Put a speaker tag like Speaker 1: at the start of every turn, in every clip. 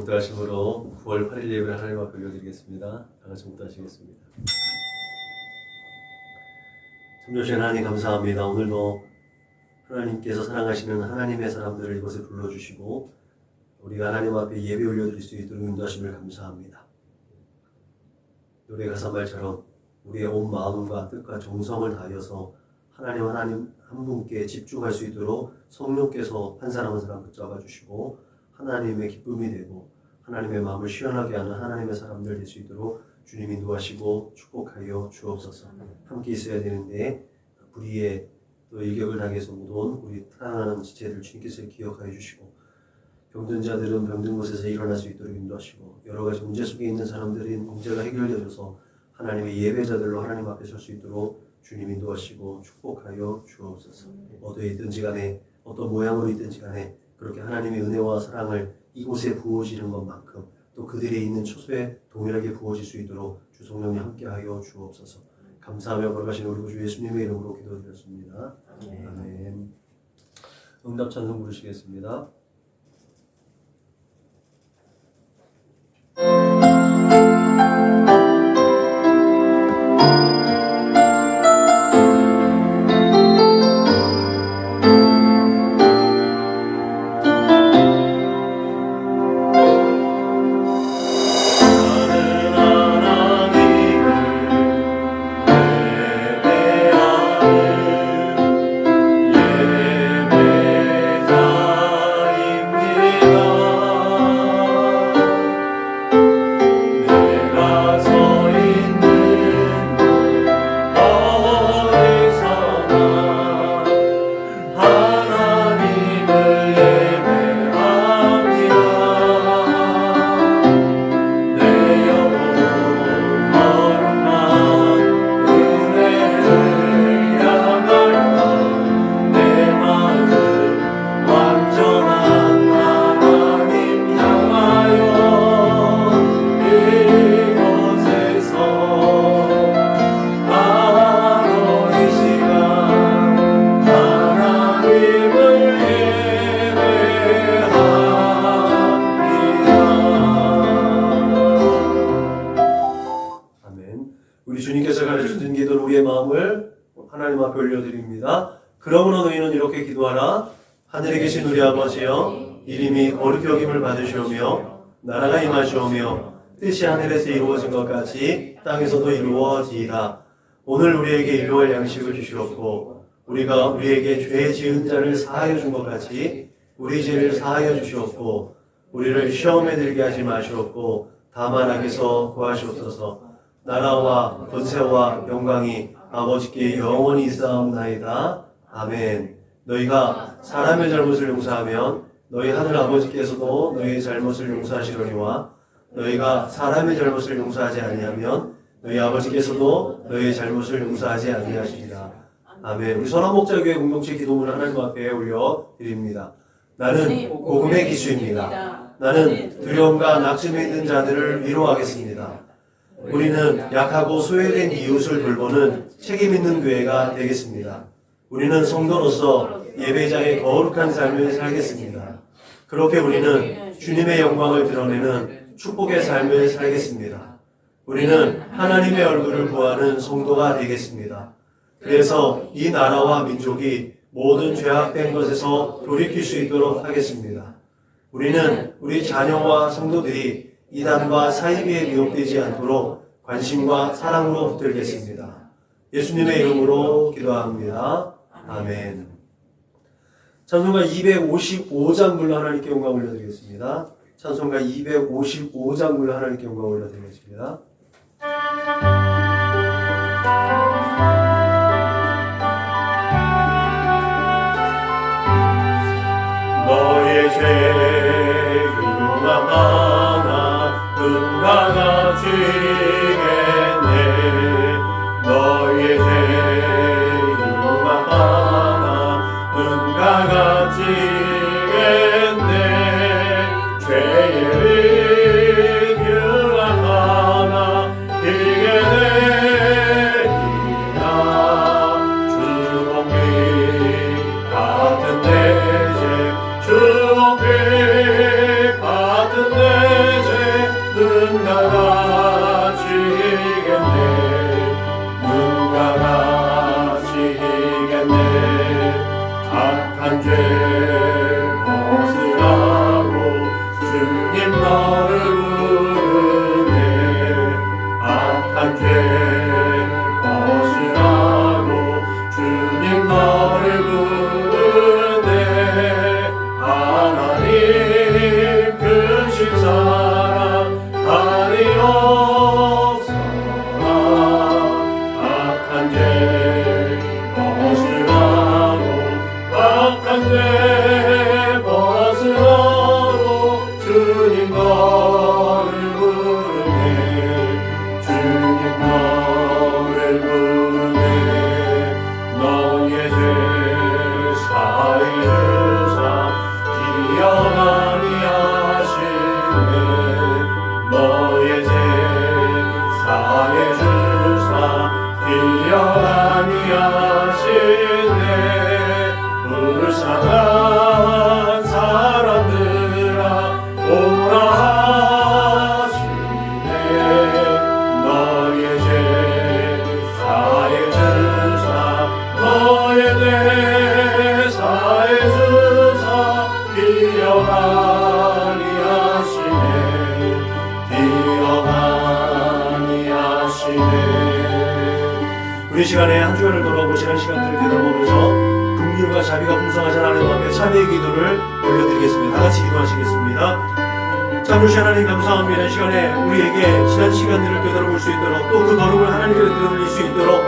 Speaker 1: 목도하심으로 9월 8일 예배를 하나님 앞에 올려드리겠습니다. 다 같이 목도하시겠습니다. 참조신 하나님 감사합니다. 오늘도 하나님께서 사랑하시는 하나님의 사람들을 이곳에 불러주시고 우리가 하나님 앞에 예배 올려드릴 수 있도록 인도하심을 감사합니다. 노래 가사 말처럼 우리의 온 마음과 뜻과 정성을 다하여서 하나님 한 분께 집중할 수 있도록 성령께서 한 사람 한 사람 붙잡아 주시고 하나님의 기쁨이 되고 하나님의 마음을 시원하게 하는 하나님의 사람들 될 수 있도록 주님 인도하시고 축복하여 주옵소서. 함께 있어야 되는데 불의에 또 일격을 당해서 못 온 우리 사랑하는 지체들 주님께서 기억하여 주시고 병든 자들은 병든 곳에서 일어날 수 있도록 인도하시고 여러 가지 문제 속에 있는 사람들이 문제가 해결되어서 하나님의 예배자들로 하나님 앞에 설 수 있도록 주님 인도하시고 축복하여 주옵소서. 어디에 있든지 간에 어떤 모양으로 있든지 간에 그렇게 하나님의 은혜와 사랑을 이곳에 부어지는 것만큼 또 그들이 있는 처소에 동일하게 부어질 수 있도록 주 성령이 함께하여 주옵소서. 감사하며 걸어가신 우리 구주 예수님의 이름으로 기도드렸습니다. 아멘. 응답 찬송 부르시겠습니다. 우리 주님께서 가르쳐준 기도는 우리의 마음을 하나님 앞에 올려드립니다. 그러므로 너희는 이렇게 기도하라. 하늘에 계신 우리 아버지여, 이름이 거룩히 여김을 받으시오며 나라가 임하시오며 뜻이 하늘에서 이루어진 것 같이 땅에서도 이루어지이다. 오늘 우리에게 일용할 양식을 주시옵고 우리가 우리에게 죄 지은 자를 사하여 준 것 같이 우리 죄를 사하여 주시옵고 우리를 시험에 들게 하지 마시옵고 다만 악에서 구하시옵소서. 나라와 권세와 영광이 아버지께 영원히 있사옵나이다. 아멘. 너희가 사람의 잘못을 용서하면 너희 하늘 아버지께서도 너희의 잘못을 용서하시려니와 너희가 사람의 잘못을 용서하지 아니하면 너희 아버지께서도 너희의 잘못을 용서하지 아니하시리라. 아멘. 우리 선화목자교회 공동체 기도문을 하나님 앞에 올려드립니다. 나는 복음의 기수입니다. 나는 두려움과 낙심에 있는 자들을 위로하겠습니다. 우리는 약하고 소외된 이웃을 돌보는 책임 있는 교회가 되겠습니다. 우리는 성도로서 예배자의 거룩한 삶을 살겠습니다. 그렇게 우리는 주님의 영광을 드러내는 축복의 삶을 살겠습니다. 우리는 하나님의 얼굴을 구하는 성도가 되겠습니다. 그래서 이 나라와 민족이 모든 죄악된 것에서 돌이킬 수 있도록 하겠습니다. 우리는 우리 자녀와 성도들이 이단과 사이비에 미혹되지 않도록 관심과 사랑으로 붙들겠습니다. 예수님의 이름으로 기도합니다. 아멘. 찬송가 255장 불러 하나님께 영광 올려드리겠습니다. 찬송가 255장 불러 하나님께 영광 올려드리겠습니다. 너의 죄 유명하나 눈과 같이겠네. 너의 죄 유명하나 눈과 같이겠네. 죄의 유명하나 이게 되리라. 주홍빛 같은 내 죄 주홍빛 같은 내 시간에 한 주간을 돌아보고 지난 시간들을 되돌아보면서 긍휼과 자비가 풍성하신 하나님 앞에 참회의 기도를 올려드리겠습니다. 다 같이 기도하시겠습니다. 참으신 하나님 감사합니다. 이 시간에 우리에게 지난 시간들을 되돌아볼 수 있도록 또 그 걸음을 하나님께 되돌릴 수 있도록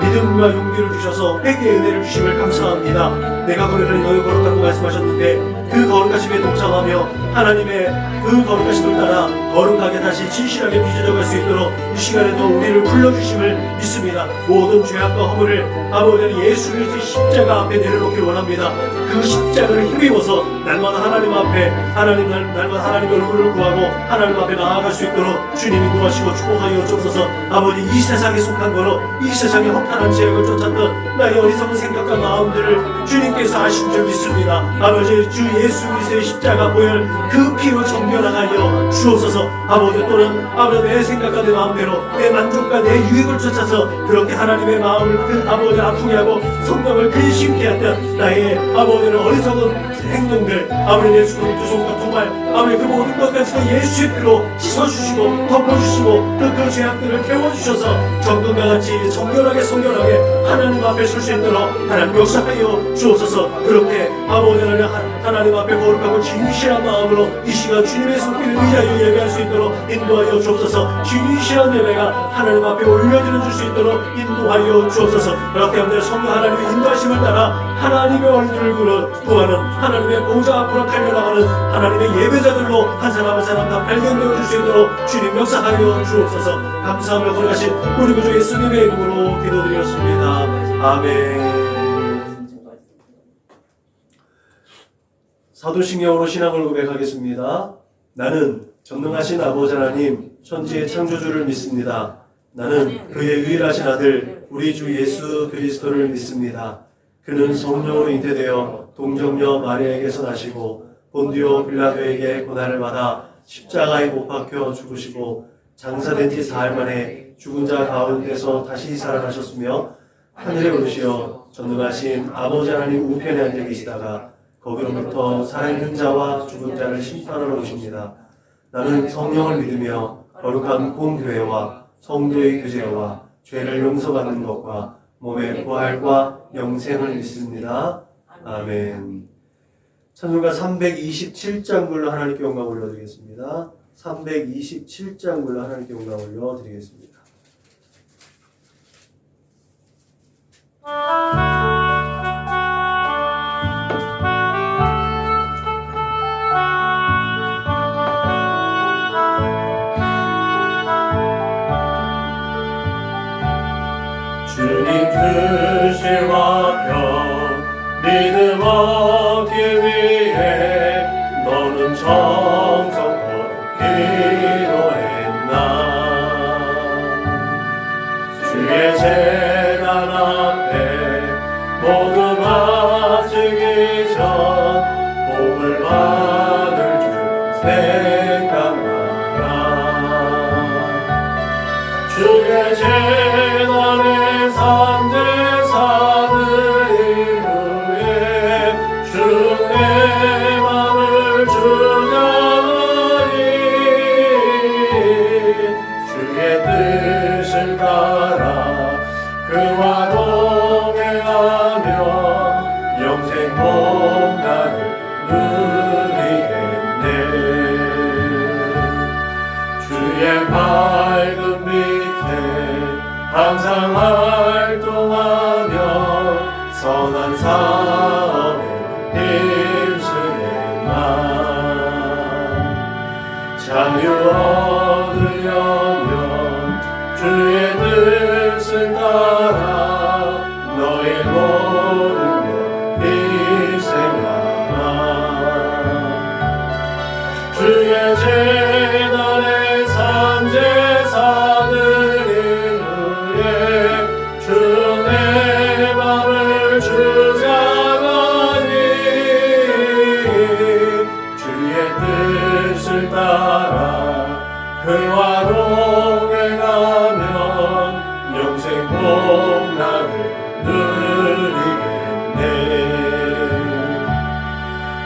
Speaker 1: 믿음과 용기를 주셔서 회개의 은혜를 주심을 감사합니다. 내가 거룩하니 너희 거룩하고 말씀하셨는데 그 거룩하심에 동참하며 하나님의 그 거룩하심을 따라 거룩하게 다시 진실하게 빚어져갈 수 있도록 이 시간에도 우리를 불러주심을 믿습니다. 모든 죄악과 허물을 아버지 예수 그리스도의 십자가 앞에 내려놓기를 원합니다. 그 십자가를 힘입어서 날마다 하나님 앞에 날마다 하나님의 얼굴을 구하고 하나님 앞에 나아갈 수 있도록 주님이 도와주시고 축복하여 주옵소서. 아버지 이 세상에 속한 거로 이 세상에 허탄한 죄악을 쫓았던 나의 어리석은 생각과 마음들을 주님께서 아신 줄 믿습니다. 아버지 주 예수 그리스도의 십자가 보혈 그 피로 정결하여 주옵소서. 아버지 또는 아버지 내 생각과 내 마음대로 내 만족과 내 유익을 쫓아서 그렇게 하나님의 마음을 아버지 아프게 하고 성경을 근심케 했던 나의 아버지의 어리석은 행동들 아버지 내 두 손과 두 발 아버지 그 모든 것까지도 예수의 피로 씻어주시고 덮어주시고 그 죄악들을 태워주셔서 정금과 같이 정결하게 성결하게 하나님 앞에 설 수 있도록 하나님 역사하여 주옵소서. 그렇게 아버지를 하나님 앞에 거룩하고 진실한 마음으로 이 시간 주님의 손길을 의하여 예배할 수 있도록 인도하여 주옵소서. 진실한 예배가 하나님 앞에 올려드려 줄 수 있도록 인도하여 주옵소서. 그렇게 하면 성령 하나님의 인도하심을 따라 하나님의 얼굴을 구하는 하나님의 보좌 앞으로 달려나가는 하나님의 예배자들로 한 사람 한 사람 다 발견되어 줄 수 있도록 주님 역사하여 주옵소서. 감사하며 거룩하신 우리 구주 예수님의 이름으로 기도드렸습니다. 아멘. 사도신경으로 신앙을 고백하겠습니다. 나는 전능하신 아버지 하나님 천지의 창조주를 믿습니다. 나는 그의 유일하신 아들 우리 주 예수 그리스도를 믿습니다. 그는 성령으로 잉태되어 동정녀 마리아에게서 나시고 본디오 빌라도에게 고난을 받아 십자가에 못 박혀 죽으시고 장사된 지 사흘 만에 죽은 자 가운데서 다시 살아나셨으며 하늘에 오르시어 전능하신 아버지 하나님 우편에 앉아 계시다가 거기로부터 살아있는 자와 죽은 자를 심판하러 오십니다. 나는 성령을 믿으며 거룩한 공교회와 성도의 교제와 죄를 용서받는 것과 몸의 부활과 영생을 믿습니다. 아멘. 찬송가 327장 불러 하나님께 영광 올려드리겠습니다. 327장 불러 하나님께 영광 올려드리겠습니다.
Speaker 2: 뜻과 편 믿음 얻기 위해 너는 정성껏 기도했나. 주의 재단 앞에 모두 바치기 전 복을 받을 줄 생각하라. 주의 재단에 항상 활동하며 선한 사업에 힘쓰겠나. 자유 얻으려면 주의 뜻을 따라 너의 모든 것 희생하라. 주의 재단에 산제사들 그와 동행하면 영생 복락을 누리겠네.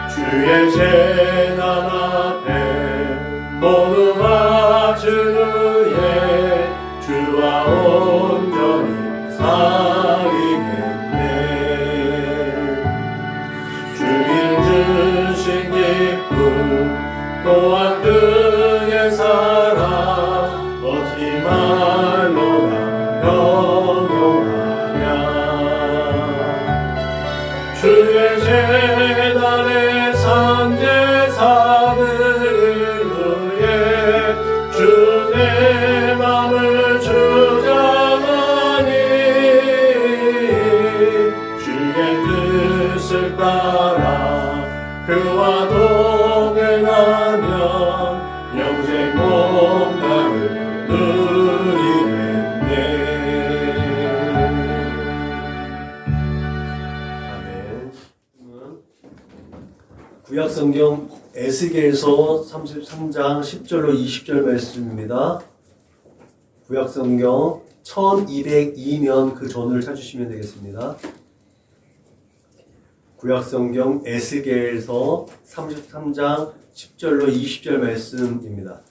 Speaker 2: 주의 재단 앞에 모두 바친 후에 주와 온전히 살 주의 재단의 산제사들을 위해 주의 맘을 주장하니 주의 뜻을 따라 그와 동행하면 영생 목달을 누리겠네.
Speaker 1: 아멘. 구약성경 에스겔서 33장 10절로 20절 말씀입니다. 구약성경 1202년 그 전을 찾으시면 되겠습니다. 구약성경 에스겔서 33장 10절로 20절 말씀입니다.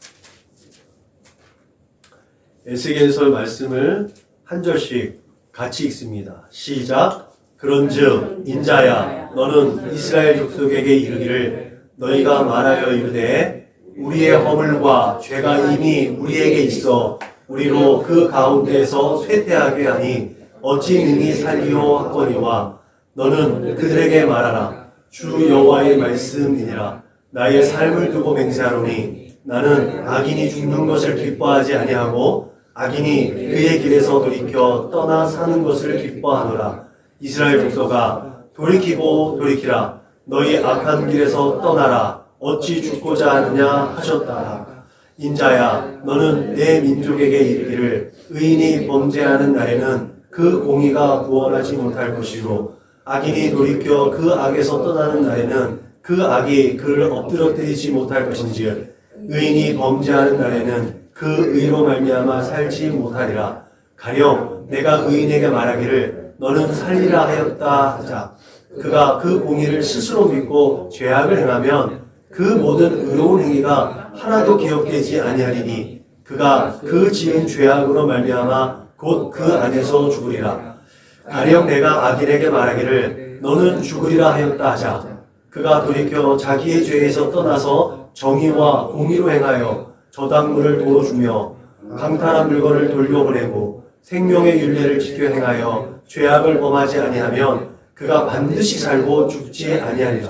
Speaker 1: 에스겔서 말씀을 한 절씩 같이 읽습니다. 시작. 그런즉 인자야 너는 이스라엘 족속에게 이르기를 너희가 말하여 이르되 우리의 허물과 죄가 이미 우리에게 있어 우리로 그 가운데서 쇠퇴하게 하니 어찌 능히 살리오 하거니와 너는 그들에게 말하라. 주 여호와의 말씀이니라. 나의 삶을 두고 맹세하노니 나는 악인이 죽는 것을 기뻐하지 아니하고 악인이 그의 길에서 돌이켜 떠나 사는 것을 기뻐하노라. 이스라엘 족속아 돌이키고 돌이키라. 너희 악한 길에서 떠나라. 어찌 죽고자 하느냐 하셨다라. 인자야 너는 내 민족에게 이르기를 의인이 범죄하는 날에는 그 공의가 구원하지 못할 것이요 악인이 돌이켜 그 악에서 떠나는 날에는 그 악이 그를 엎드러뜨리지 못할 것인즉 의인이 범죄하는 날에는 그 의로 말미암아 살지 못하리라. 가령 내가 의인에게 말하기를 너는 살리라 하였다 하자. 그가 그 공의를 스스로 믿고 죄악을 행하면 그 모든 의로운 행위가 하나도 기억되지 아니하리니 그가 그 지은 죄악으로 말미암아 곧 그 안에서 죽으리라. 가령 내가 악인에게 말하기를 너는 죽으리라 하였다 하자. 그가 돌이켜 자기의 죄에서 떠나서 정의와 공의로 행하여 저당물을 도로 주며 강탈한 물건을 돌려보내고 생명의 율례를 지켜 행하여 죄악을 범하지 아니하면 그가 반드시 살고 죽지 아니하리라.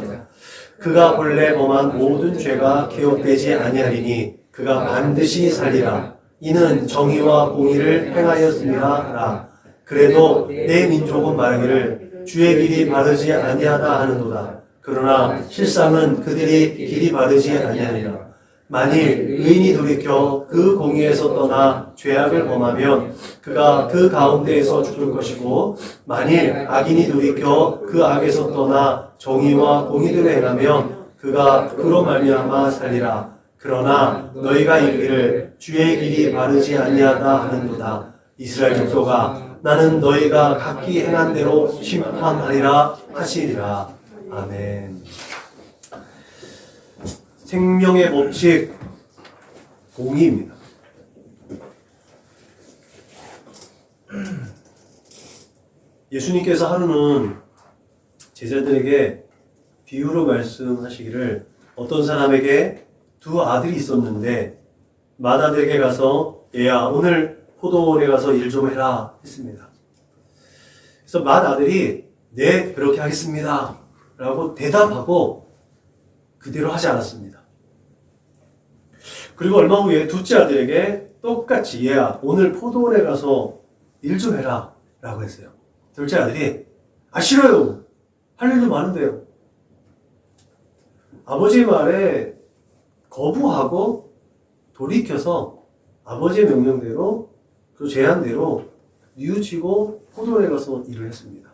Speaker 1: 그가 본래 범한 모든 죄가 기억되지 아니하리니 그가 반드시 살리라. 이는 정의와 공의를 행하였음이라 하라. 그래도 내 민족은 말하기를 주의 길이 바르지 아니하다 하는도다. 그러나 실상은 그들이 길이 바르지 아니하니라. 만일 의인이 돌이켜 그 공의에서 떠나 죄악을 범하면 그가 그 가운데에서 죽을 것이고 만일 악인이 돌이켜 그 악에서 떠나 정의와 공의대로 행하면 그가 그로 말미암아 살리라. 그러나 너희가 이르기를 주의 길이 바르지 아니하다 하는도다. 이스라엘 족속아 나는 너희가 각기 행한 대로 심판하리라 하시리라. 아멘. 생명의 법칙 공의입니다. 예수님께서 하루는 제자들에게 비유로 말씀하시기를 어떤 사람에게 두 아들이 있었는데 맏아들에게 가서 얘야 오늘 포도원에 가서 일 좀 해라 했습니다. 그래서 맏아들이 네 그렇게 하겠습니다 라고 대답하고 그대로 하지 않았습니다. 그리고 얼마 후에 둘째 아들에게 똑같이 얘야 오늘 포도원에 가서 일 좀 해라 라고 했어요. 둘째 아들이 싫어요 할 일도 많은데요. 아버지의 말에 거부하고 돌이켜서 아버지의 명령대로 그 제안대로 뉘우치고 포도원에 가서 일을 했습니다.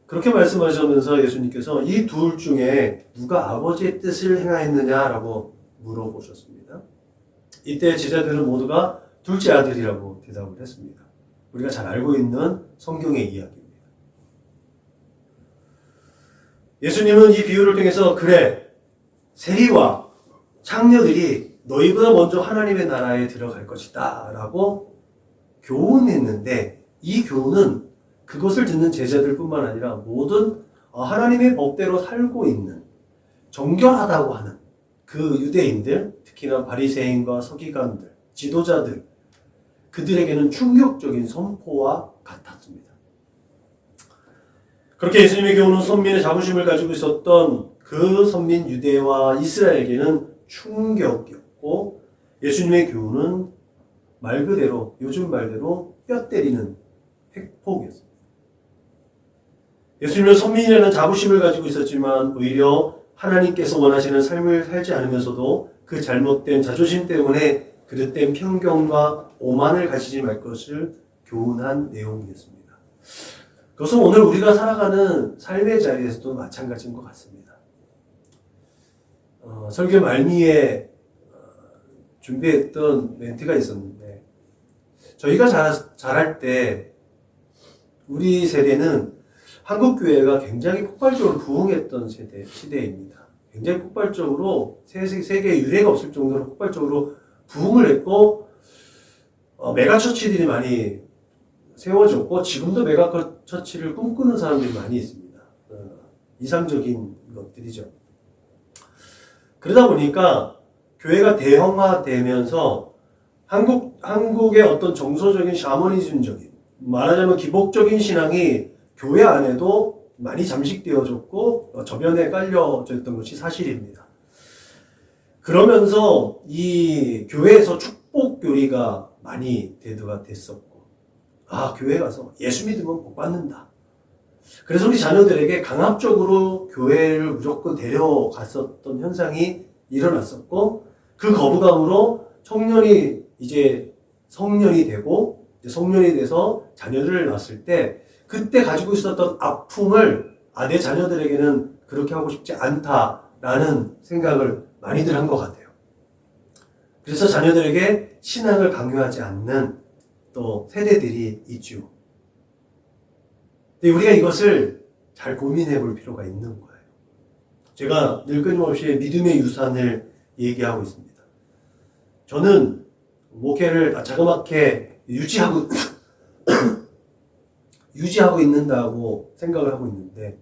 Speaker 1: 그렇게 말씀하시면서 예수님께서 이 둘 중에 누가 아버지의 뜻을 행하였느냐라고 물어보셨습니다. 이때 제자들은 모두가 둘째 아들이라고 대답을 했습니다. 우리가 잘 알고 있는 성경의 이야기입니다. 예수님은 이 비유를 통해서 그래 세리와 창녀들이 너희보다 먼저 하나님의 나라에 들어갈 것이다 라고 교훈했는데 이 교훈은 그것을 듣는 제자들뿐만 아니라 모든 하나님의 법대로 살고 있는 정결하다고 하는 그 유대인들, 특히나 바리새인과 서기관들, 지도자들 그들에게는 충격적인 선포와 같았습니다. 그렇게 예수님의 교훈은 선민의 자부심을 가지고 있었던 그 선민 유대와 이스라엘에게는 충격이었고, 예수님의 교훈은 말 그대로, 요즘 말대로 뼈 때리는 팩폭이었습니다. 예수님은 선민이라는 자부심을 가지고 있었지만 오히려 하나님께서 원하시는 삶을 살지 않으면서도 그 잘못된 자존심 때문에 그릇된 편견과 오만을 가지지 말 것을 교훈한 내용이었습니다. 그것은 오늘 우리가 살아가는 삶의 자리에서도 마찬가지인 것 같습니다. 설교 말미에 준비했던 멘트가 있었는데, 저희가 자랄 때 우리 세대는 한국교회가 굉장히 폭발적으로 부흥했던 시대입니다. 굉장히 폭발적으로 세계에 유례가 없을 정도로 폭발적으로 부흥을 했고, 메가처치들이 많이 세워졌고, 지금도 메가처치를 꿈꾸는 사람들이 많이 있습니다. 이상적인 것들이죠. 그러다 보니까 교회가 대형화되면서 한국의 어떤 정서적인 샤머니즘적인, 말하자면 기복적인 신앙이 교회 안에도 많이 잠식되어졌고 저변에 깔려져 있던 것이 사실입니다. 그러면서 이 교회에서 축복 교리가 많이 대두가 됐었고, 교회 가서 예수 믿으면 복 받는다. 그래서 우리 자녀들에게 강압적으로 교회를 무조건 데려갔었던 현상이 일어났었고, 그 거부감으로 청년이 이제 성년이 되고, 성년이 돼서 자녀들을 낳았을 때 그때 가지고 있었던 아픔을 내 자녀들에게는 그렇게 하고 싶지 않다라는 생각을 많이들 한 것 같아요. 그래서 자녀들에게 신앙을 강요하지 않는 또 세대들이 있죠. 근데 우리가 이것을 잘 고민해 볼 필요가 있는 거예요. 제가 늘 끊임없이 믿음의 유산을 얘기하고 있습니다. 저는 목회를 자그맣게 유지하고 있는다고 생각을 하고 있는데,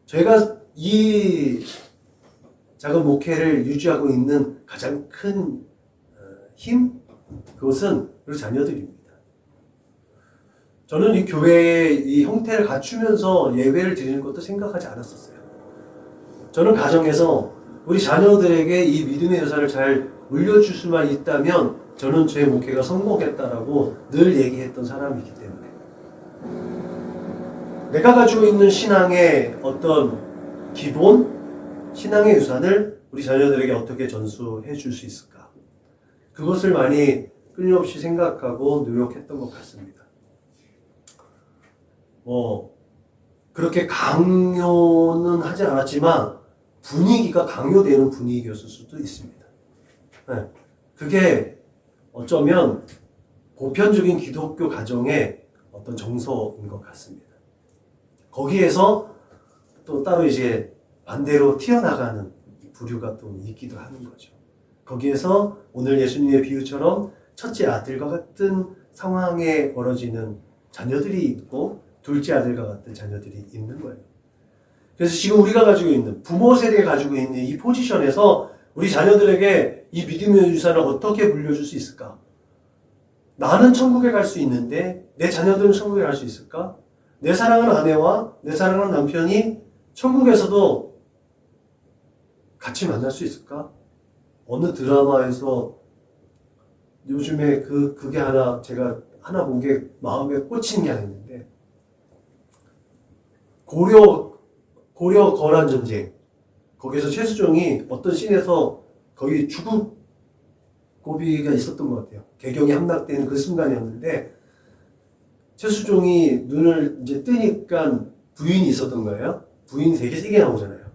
Speaker 1: 저희가 이 작은 목회를 유지하고 있는 가장 큰 힘, 그것은 우리 자녀들입니다. 저는 이 교회의 이 형태를 갖추면서 예배를 드리는 것도 생각하지 않았었어요. 저는 가정에서 우리 자녀들에게 이 믿음의 유산을 잘 물려줄 수만 있다면 저는 제 목회가 성공했다라고 늘 얘기했던 사람이기 때문에, 내가 가지고 있는 신앙의 어떤 기본, 신앙의 유산을 우리 자녀들에게 어떻게 전수해 줄 수 있을까? 그것을 많이 끊임없이 생각하고 노력했던 것 같습니다. 그렇게 강요는 하지 않았지만 분위기가 강요되는 분위기였을 수도 있습니다. 네. 그게 어쩌면 보편적인 기독교 가정의 어떤 정서인 것 같습니다. 거기에서 또 따로 이제 반대로 튀어나가는 부류가 또 있기도 하는 거죠. 거기에서 오늘 예수님의 비유처럼 첫째 아들과 같은 상황에 벌어지는 자녀들이 있고, 둘째 아들과 같은 자녀들이 있는 거예요. 그래서 지금 우리가 가지고 있는, 부모 세대가 가지고 있는 이 포지션에서 우리 자녀들에게 이 믿음의 유산을 어떻게 물려줄 수 있을까? 나는 천국에 갈 수 있는데 내 자녀들은 천국에 갈 수 있을까? 내 사랑하는 아내와 내 사랑하는 남편이 천국에서도 같이 만날 수 있을까? 어느 드라마에서 요즘에 그게 제가 하나 본 게 마음에 꽂힌 게 하나 있는데, 고려 거란 전쟁, 거기서 최수종이 어떤 씬에서 거기 죽을 고비가 있었던 것 같아요. 개경이 함락되는 그 순간이었는데, 최수종이 눈을 이제 뜨니까 부인이 있었던 거예요. 부인 되게 세게 나오잖아요.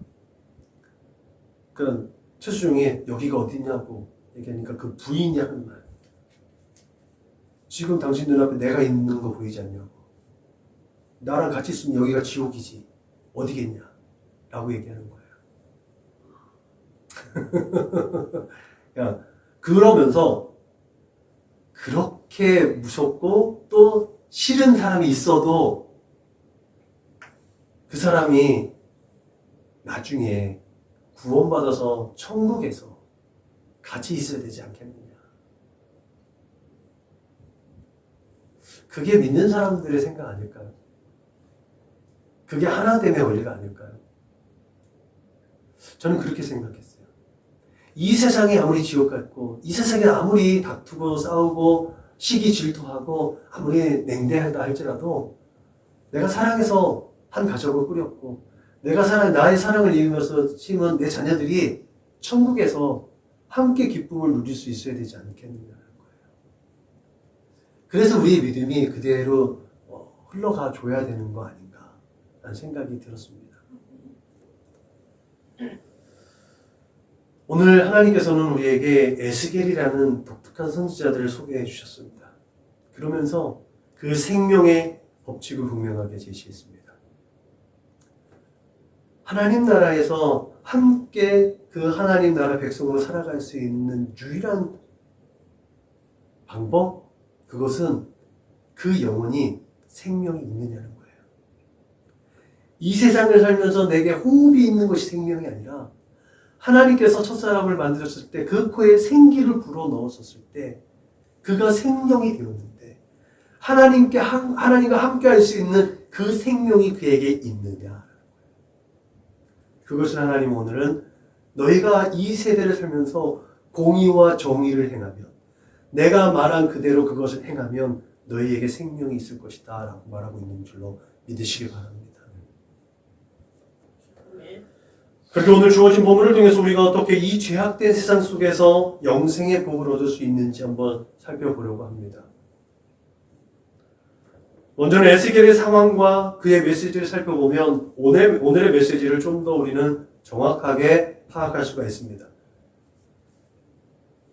Speaker 1: 그럼 최수종이 여기가 어디냐고 얘기하니까 그 부인이 하는 말, 지금 당신 눈앞에 내가 있는 거 보이지 않냐고, 나랑 같이 있으면 여기가 지옥이지 어디겠냐 라고 얘기하는 거예요. 그러니까 그러면서 그렇게 무섭고 또 싫은 사람이 있어도 그 사람이 나중에 구원받아서 천국에서 같이 있어야 되지 않겠느냐. 그게 믿는 사람들의 생각 아닐까요? 그게 하나됨의 원리가 아닐까요? 저는 그렇게 생각했어요. 이 세상이 아무리 지옥 같고 이 세상에 아무리 다투고 싸우고 시기 질투하고 아무리 냉대하다 할지라도 내가 사랑해서 한 가족을 꾸렸고 나의 사랑을 이루면서 심은 내 자녀들이 천국에서 함께 기쁨을 누릴 수 있어야 되지 않겠느냐는 거예요. 그래서 우리의 믿음이 그대로 흘러가 줘야 되는 거 아닌가라는 생각이 들었습니다. 오늘 하나님께서는 우리에게 에스겔이라는 독특한 선지자들을 소개해 주셨습니다. 그러면서 그 생명의 법칙을 분명하게 제시했습니다. 하나님 나라에서 함께 그 하나님 나라 백성으로 살아갈 수 있는 유일한 방법, 그것은 그 영혼이 생명이 있느냐는 거예요. 이 세상을 살면서 내게 호흡이 있는 것이 생명이 아니라 하나님께서 첫사람을 만드셨을 때 그 코에 생기를 불어넣었을 때 그가 생명이 되었는데 하나님과 함께 할 수 있는 그 생명이 그에게 있느냐. 그것을 하나님 오늘은 너희가 이 세대를 살면서 공의와 정의를 행하면 내가 말한 그대로 그것을 행하면 너희에게 생명이 있을 것이다 라고 말하고 있는 줄로 믿으시기 바랍니다. 그렇게 오늘 주어진 본문을 통해서 우리가 어떻게 이 죄악된 세상 속에서 영생의 복을 얻을 수 있는지 한번 살펴보려고 합니다. 먼저는 에스겔의 상황과 그의 메시지를 살펴보면 오늘의 메시지를 좀 더 우리는 정확하게 파악할 수가 있습니다.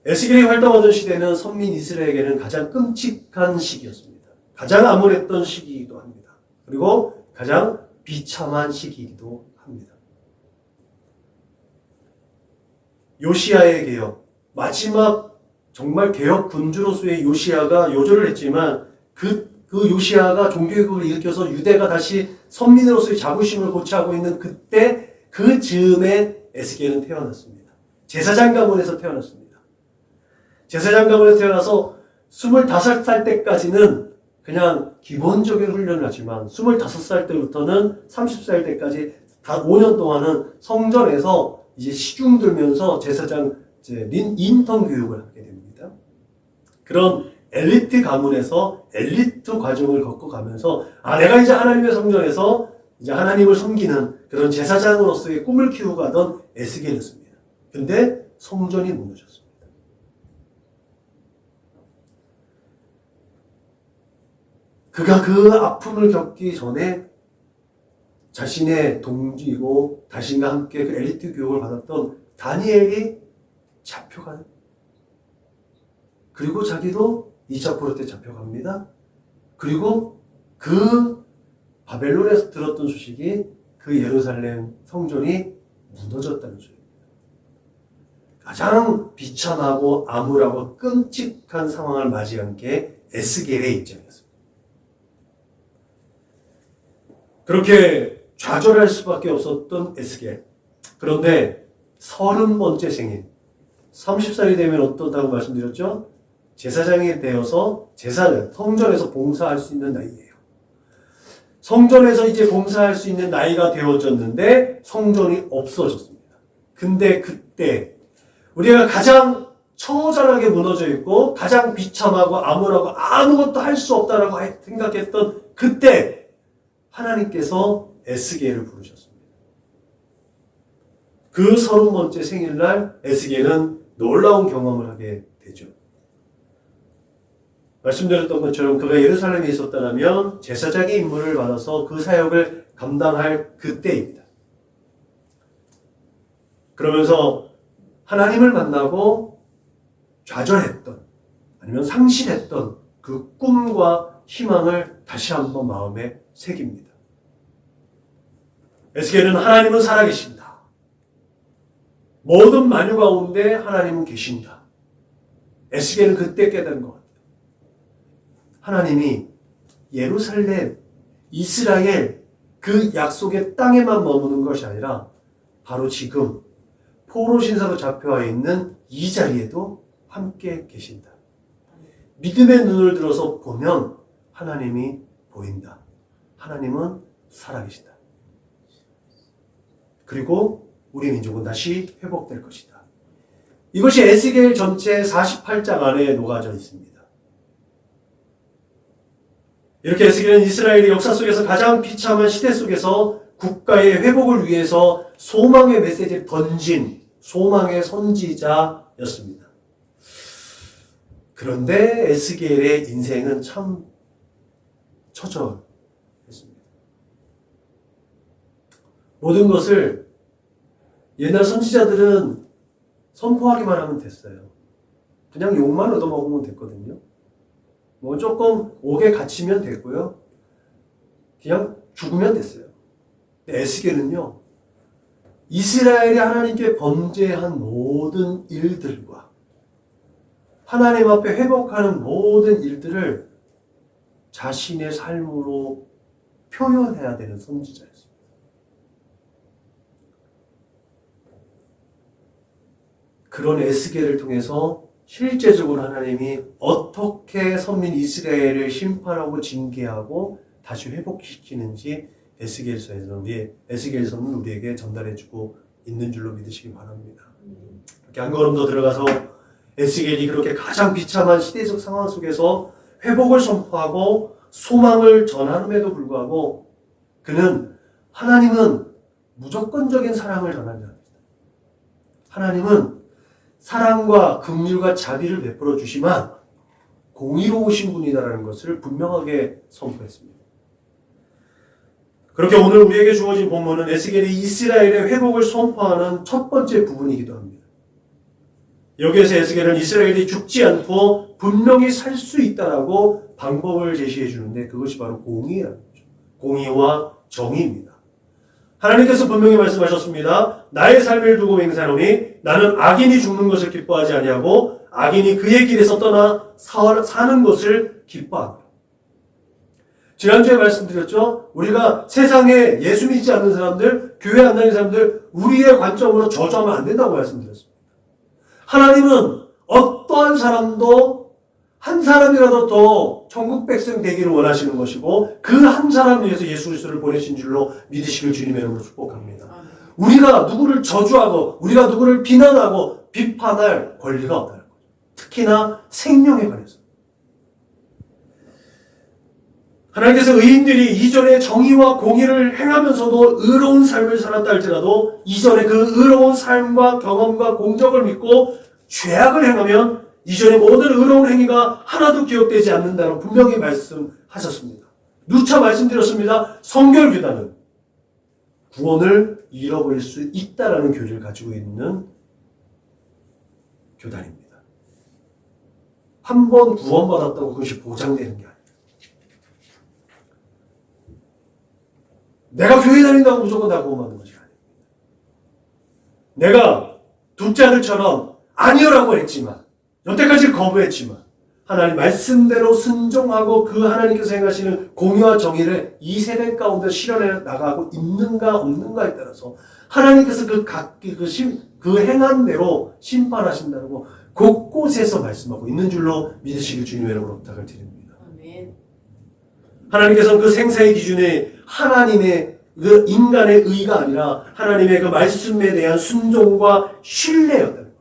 Speaker 1: 에스겔이 활동하던 시대는 선민 이스라엘에게는 가장 끔찍한 시기였습니다. 가장 암울했던 시기이기도 합니다. 그리고 가장 비참한 시기이기도 합니다. 요시야의 개혁, 마지막 정말 개혁 군주로서의 요시야가 요절을 했지만 그 요시야가 종교개혁을 일으켜서 유대가 다시 선민으로서의 자부심을 고취하고 있는 그때 그 즈음에 에스겔은 태어났습니다. 제사장 가문에서 태어났습니다. 제사장 가문에서 태어나서 25살 때까지는 그냥 기본적인 훈련을 하지만 25살 때부터는 30살 때까지 다 5년 동안은 성전에서 이제 시중 들면서 제사장 인턴 교육을 하게 됩니다. 그런 엘리트 가문에서 엘리트 과정을 겪어가면서 내가 이제 하나님의 성전에서 이제 하나님을 섬기는 그런 제사장으로서의 꿈을 키워가던 에스겔이었습니다. 근데 성전이 무너졌습니다. 그가 그 아픔을 겪기 전에 자신의 동지이고 자신과 함께 그 엘리트 교육을 받았던 다니엘이 잡혀가는, 그리고 자기도 2차 포로 때 잡혀갑니다. 그리고 그 바벨론에서 들었던 소식이 그 예루살렘 성전이 무너졌다는 소리입니다. 가장 비참하고 암울하고 끔찍한 상황을 맞이한 게 에스겔의 입장이었습니다. 그렇게 좌절할 수밖에 없었던 에스겔. 그런데 30번째 생일, 30살이 되면 어떻다고 말씀드렸죠? 제사장이 되어서 성전에서 봉사할 수 있는 나이예요. 성전에서 이제 봉사할 수 있는 나이가 되어졌는데 성전이 없어졌습니다. 근데 그때 우리가 가장 처절하게 무너져 있고 가장 비참하고 암울하고 아무것도 할 수 없다라고 생각했던 그때 하나님께서 에스겔을 부르셨습니다. 그 30번째 생일날 에스겔은 놀라운 경험을 하게 되죠. 말씀드렸던 것처럼 그가 예루살렘에 있었다면 제사장의 임무를 받아서 그 사역을 감당할 그때입니다. 그러면서 하나님을 만나고 좌절했던 아니면 상실했던 그 꿈과 희망을 다시 한번 마음에 새깁니다. 에스겔은 하나님은 살아계신다. 모든 만유 가운데 하나님은 계신다. 에스겔은 그때 깨달은 것 같아요. 하나님이 예루살렘, 이스라엘 그 약속의 땅에만 머무는 것이 아니라 바로 지금 포로 신사로 잡혀와 있는 이 자리에도 함께 계신다. 믿음의 눈을 들어서 보면 하나님이 보인다. 하나님은 살아계신다. 그리고 우리 민족은 다시 회복될 것이다. 이것이 에스겔 전체 48장 안에 녹아져 있습니다. 이렇게 에스겔은 이스라엘의 역사 속에서 가장 비참한 시대 속에서 국가의 회복을 위해서 소망의 메시지를 던진 소망의 선지자였습니다. 그런데 에스겔의 인생은 참 처절했습니다. 모든 것을 옛날 선지자들은 선포하기만 하면 됐어요. 그냥 욕만 얻어먹으면 됐거든요. 뭐 조금 옥에 갇히면 됐고요. 그냥 죽으면 됐어요. 근데 에스겔은요, 이스라엘이 하나님께 범죄한 모든 일들과 하나님 앞에 회복하는 모든 일들을 자신의 삶으로 표현해야 되는 선지자였습니다. 그런 에스겔을 통해서 실제적으로 하나님이 어떻게 선민 이스라엘을 심판하고 징계하고 다시 회복시키는지 에스겔서는 우리에게 전달해주고 있는 줄로 믿으시기 바랍니다. 이렇게 한 걸음 더 들어가서 에스겔이 그렇게 가장 비참한 시대적 상황 속에서 회복을 선포하고 소망을 전함에도 불구하고 그는 하나님은 무조건적인 사랑을 전합니다. 하나님은 사랑과 긍휼과 자비를 베풀어 주시만 공의로우신 분이다라는 것을 분명하게 선포했습니다. 그렇게 오늘 우리에게 주어진 본문은 에스겔이 이스라엘의 회복을 선포하는 첫 번째 부분이기도 합니다. 여기에서 에스겔은 이스라엘이 죽지 않고 분명히 살 수 있다라고 방법을 제시해 주는데 그것이 바로 공의라는 거죠. 공의와 정의입니다. 하나님께서 분명히 말씀하셨습니다. 나의 삶을 두고 맹세하노니 나는 악인이 죽는 것을 기뻐하지 아니하고 악인이 그의 길에서 떠나 사는 것을 기뻐하노라. 지난주에 말씀드렸죠. 우리가 세상에 예수 믿지 않는 사람들, 교회 안 다니는 사람들 우리의 관점으로 저주하면 안 된다고 말씀드렸습니다. 하나님은 어떠한 사람도 한 사람이라도 더 천국 백성 되기를 원하시는 것이고 그 한 사람을 위해서 예수 그리스도를 보내신 줄로 믿으시길 주님의 이름으로 축복합니다. 우리가 누구를 저주하고 우리가 누구를 비난하고 비판할 권리가 없다는 거죠. 특히나 생명에 관해서. 하나님께서 의인들이 이전에 정의와 공의를 행하면서도 의로운 삶을 살았다 할지라도 이전에 그 의로운 삶과 경험과 공적을 믿고 죄악을 행하면 이전의 모든 의로운 행위가 하나도 기억되지 않는다는 분명히 말씀하셨습니다. 누차 말씀드렸습니다. 성결교단은 구원을 잃어버릴 수 있다라는 교리를 가지고 있는 교단입니다. 한 번 구원받았다고 그것이 보장되는 게 아니에요. 내가 교회 다닌다고 무조건 다 구원받는 것이 아닙니다. 내가 둘째 아들처럼 아니요라고 했지만 여태까지 거부했지만 하나님 말씀대로 순종하고 그 하나님께서 행하시는 공의와 정의를 이 세대 가운데 실현해 나가고 있는가 없는가에 따라서 하나님께서 그 행한 대로 심판하신다고 곳곳에서 말씀하고 있는 줄로 믿으시길 주님의 이름으로 부탁을 드립니다.
Speaker 3: 아멘.
Speaker 1: 하나님께서는 그 생사의 기준에 하나님의 그 인간의 의가 아니라 하나님의 그 말씀에 대한 순종과 신뢰였다는 거죠.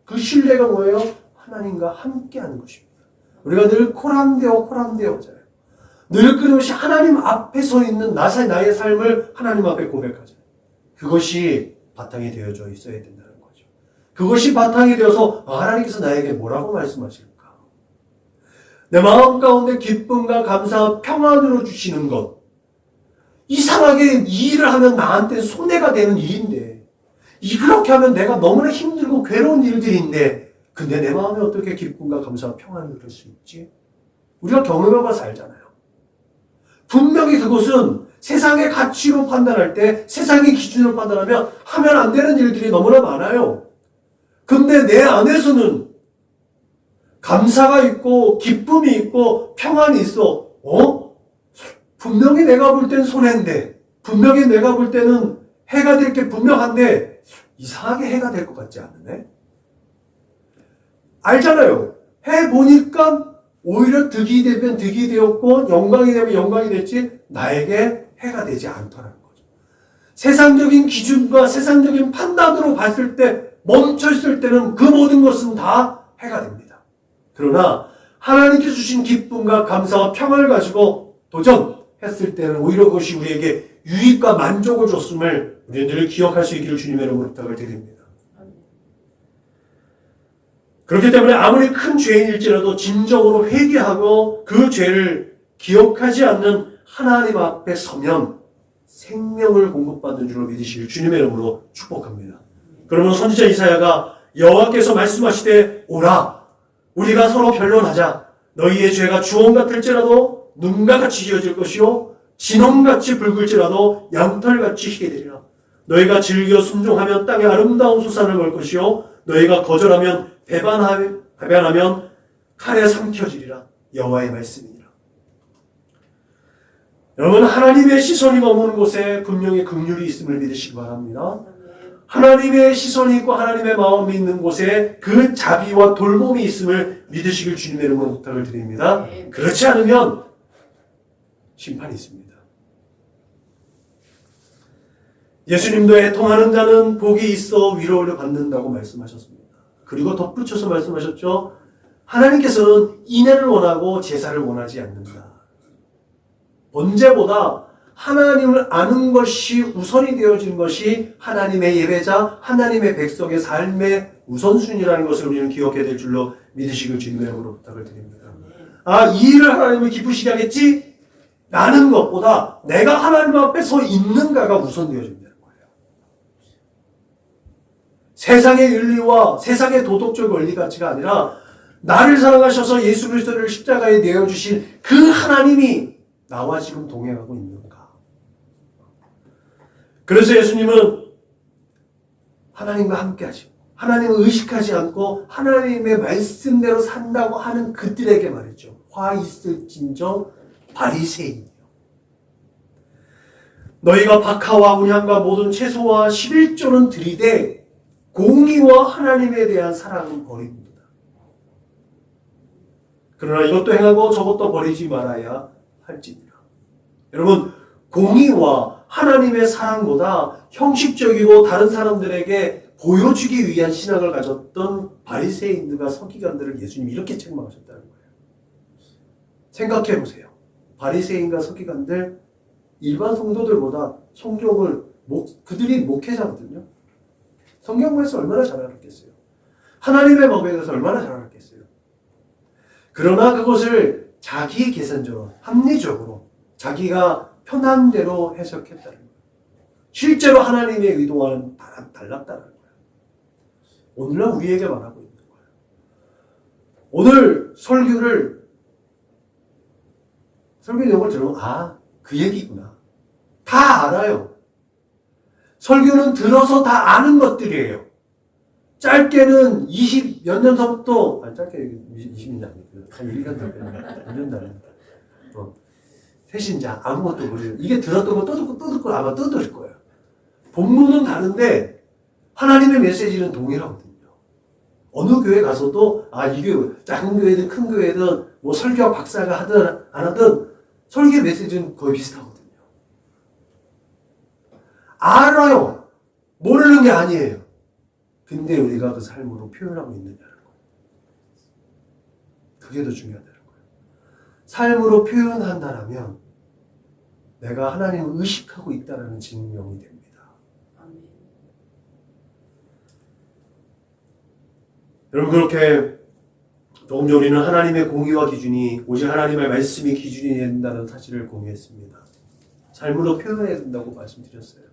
Speaker 1: 그 신뢰가 뭐예요? 하나님과 함께하는 것입니다. 우리가 늘 코람데오잖아요. 늘 끊임없이 하나님 앞에 서 있는 나의 삶을 하나님 앞에 고백하잖아요. 그것이 바탕이 되어져 있어야 된다는 거죠. 그것이 바탕이 되어서 하나님께서 나에게 뭐라고 말씀하실까? 내 마음 가운데 기쁨과 감사와 평안으로 주시는 것. 이상하게 이 일을 하면 나한테 손해가 되는 일인데 그렇게 하면 내가 너무나 힘들고 괴로운 일들인데 근데 내 마음에 어떻게 기쁨과 감사와 평안을 누릴 수 있지? 우리가 경험해봐서 알잖아요. 분명히 그것은 세상의 가치로 판단할 때 세상의 기준으로 판단하면 하면 안 되는 일들이 너무나 많아요. 근데 내 안에서는 감사가 있고 기쁨이 있고 평안이 있어. 분명히 내가 볼 땐 손해인데 분명히 내가 볼 때는 해가 될 게 분명한데 이상하게 해가 될 것 같지 않으네? 알잖아요. 해보니까 오히려 득이 되면 득이 되었고 영광이 되면 영광이 됐지 나에게 해가 되지 않더라는 거죠. 세상적인 기준과 세상적인 판단으로 봤을 때 멈춰있을 때는 그 모든 것은 다 해가 됩니다. 그러나 하나님께 주신 기쁨과 감사와 평안을 가지고 도전했을 때는 오히려 그것이 우리에게 유익과 만족을 줬음을 우리는 늘 기억할 수 있기를 주님의 이름으로 부탁을 드립니다. 그렇기 때문에 아무리 큰 죄인일지라도 진정으로 회개하고 그 죄를 기억하지 않는 하나님 앞에 서면 생명을 공급받는 줄로 믿으시길 주님의 이름으로 축복합니다. 그러면 선지자 이사야가 여호와께서 말씀하시되 오라 우리가 서로 변론하자. 너희의 죄가 주홍 같을지라도 눈과 같이 희어질 것이요 진홍같이 붉을지라도 양털같이 희게 되리라. 너희가 즐겨 순종하면 땅에 아름다운 수산을 걸 것이요 너희가 거절하면 배반하면 칼에 삼켜지리라. 여호와의 말씀이니라. 여러분, 하나님의 시선이 머무는 곳에 분명히 긍휼이 있음을 믿으시기 바랍니다. 하나님의 시선이 있고 하나님의 마음이 있는 곳에 그 자비와 돌봄이 있음을 믿으시길 주님의 이름으로 부탁을 드립니다. 그렇지 않으면 심판이 있습니다. 예수님도 애통하는 자는 복이 있어 위로를 받는다고 말씀하셨습니다. 그리고 덧붙여서 말씀하셨죠. 하나님께서는 인애를 원하고 제사를 원하지 않는다. 언제보다 하나님을 아는 것이 우선이 되어지는 것이 하나님의 예배자, 하나님의 백성의 삶의 우선순위라는 것을 우리는 기억해야 될 줄로 믿으시길 주님의 이름으로 부탁을 드립니다. 이 일을 하나님을 기쁘시게 하겠지? 라는 것보다 내가 하나님 앞에 서 있는가가 우선되어진다는 거예요. 세상의 윤리와 세상의 도덕적 원리 가치가 아니라 나를 사랑하셔서 예수 그리스도를 십자가에 내어주신 그 하나님이 나와 지금 동행하고 있는가. 그래서 예수님은 하나님과 함께 하시고 하나님을 의식하지 않고 하나님의 말씀대로 산다고 하는 그들에게 말이죠. 화 있을진정 바리새인이요. 너희가 박하와 운향과 모든 채소와 11조는 드리되 공의와 하나님에 대한 사랑은 버립니다. 그러나 이것도 행하고 저것도 버리지 말아야 할지니라. 여러분, 공의와 하나님의 사랑보다 형식적이고 다른 사람들에게 보여주기 위한 신앙을 가졌던 바리새인들과 서기관들을 예수님이 이렇게 책망하셨다는 거예요. 생각해 보세요. 바리새인과 서기관들, 일반 성도들보다 성경을 그들이 목회자거든요. 성경 말씀 얼마나 잘 알았겠어요. 하나님의 법에 대해서 얼마나 잘 알았겠어요. 그러나 그것을 자기 계산적으로, 합리적으로 자기가 편한 대로 해석했다는 거예요. 실제로 하나님의 의도와는 달랐다는 거예요. 오늘날 우리에게 말하고 있는 거예요. 오늘 설교 내용을 들으면 그 얘기구나. 다 알아요. 설교는 들어서 다 아는 것들이에요. 짧게는 20몇 년 전부터, 짧게 20년 아니고 한 1년 전부터 2년 전부터 새신자 아무것도 모르는 이게 들었던 거 또 듣고 아마 또 들을 거예요. 본문은 다른데 하나님의 메시지는 동일하거든요. 어느 교회 가서도 이게 작은 교회든 큰 교회든 뭐 설교 박사가 하든 안 하든 설교 메시지는 거의 비슷하거든요. 알아요. 모르는 게 아니에요. 근데 우리가 그 삶으로 표현하고 있느냐는 거예요. 그게 더 중요하다는 거예요. 삶으로 표현한다면 내가 하나님을 의식하고 있다는 증명이 됩니다. 여러분, 그렇게 조금 전 우리는 하나님의 공의와 기준이 오직 하나님의 말씀이 기준이 된다는 사실을 공유했습니다. 삶으로 표현해야 된다고 말씀드렸어요.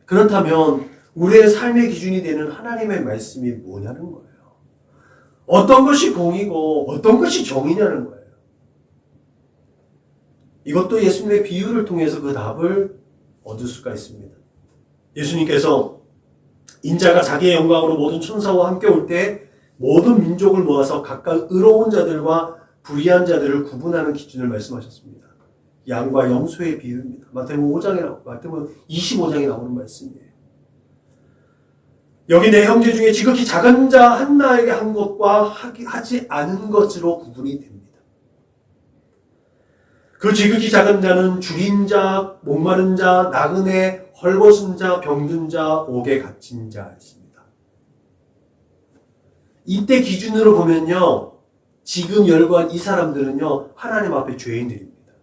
Speaker 1: 그렇다면 우리의 삶의 기준이 되는 하나님의 말씀이 뭐냐는 거예요. 어떤 것이 공의고 어떤 것이 정의냐는 거예요. 이것도 예수님의 비유를 통해서 그 답을 얻을 수가 있습니다. 예수님께서 인자가 자기의 영광으로 모든 천사와 함께 올 때 모든 민족을 모아서 각각 의로운 자들과 불의한 자들을 구분하는 기준을 말씀하셨습니다. 양과 염소의 비유입니다. 마태복음 25장에 나오는 말씀이에요. 여기 내 형제 중에 지극히 작은 자 하나에게 한 것과 하지 않은 것으로 구분이 됩니다. 그 지극히 작은 자는 줄인 자, 목마른 자, 나그네, 헐벗은 자, 병든 자, 옥에 갇힌 자 있습니다. 이때 기준으로 보면요, 지금 열거한 이 사람들은요, 하나님 앞에 죄인들입니다.